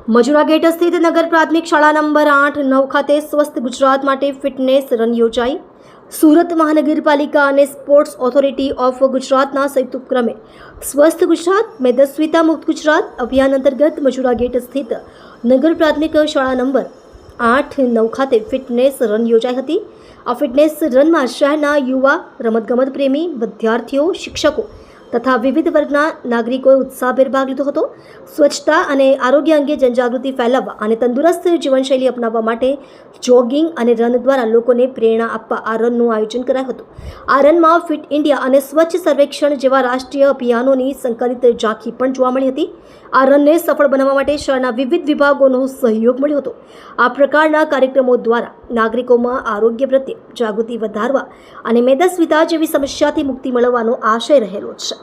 Majura gate સ્થિત નગર પ્રાથમિક શાળા નંબર 8-9 ખાતે સ્વસ્થ ગુજરાત માટે ફિટનેસ રન યોજાઈ. સુરત મહાનગરપાલિકા અને સ્પોર્ટ્સ ઓથોરિટી ઓફ ગુજરાતના સંયુક્ત ઉપક્રમે સ્વસ્થ ગુજરાત મેદસ્વીતા મુક્ત ગુજરાત અભિયાન અંતર્ગત મજુરા ગેટ સ્થિત નગર પ્રાથમિક શાળા નંબર 8-9 ખાતે ફિટનેસ રન યોજાઈ હતી. આ ફિટનેસ રનમાં શહેરના યુવા, રમતગમત પ્રેમી, વિદ્યાર્થીઓ, શિક્ષકો તથા વિવિધ વર્ગના નાગરિકોએ ઉત્સાહભેર ભાગ લીધો હતો. સ્વચ્છતા અને આરોગ્ય અંગે જનજાગૃતિ ફેલાવવા અને તંદુરસ્ત જીવનશૈલી અપનાવવા માટે જોગિંગ અને રન દ્વારા લોકોને પ્રેરણા આપવા આ રનનું આયોજન કરાયું હતું. આ રનમાં ફિટ ઇન્ડિયા અને સ્વચ્છ સર્વેક્ષણ જેવા રાષ્ટ્રીય અભિયાનોની સંકલિત ઝાંખી પણ જોવા મળી હતી. આ રનને સફળ બનાવવા માટે શહેરના વિવિધ વિભાગોનો સહયોગ મળ્યો હતો. આ પ્રકારના કાર્યક્રમો દ્વારા નાગરિકોમાં આરોગ્ય પ્રત્યે જાગૃતિ વધારવા અને મેદસ્વીતા જેવી સમસ્યાથી મુક્તિ મેળવવાનો આશય રહેલો છે.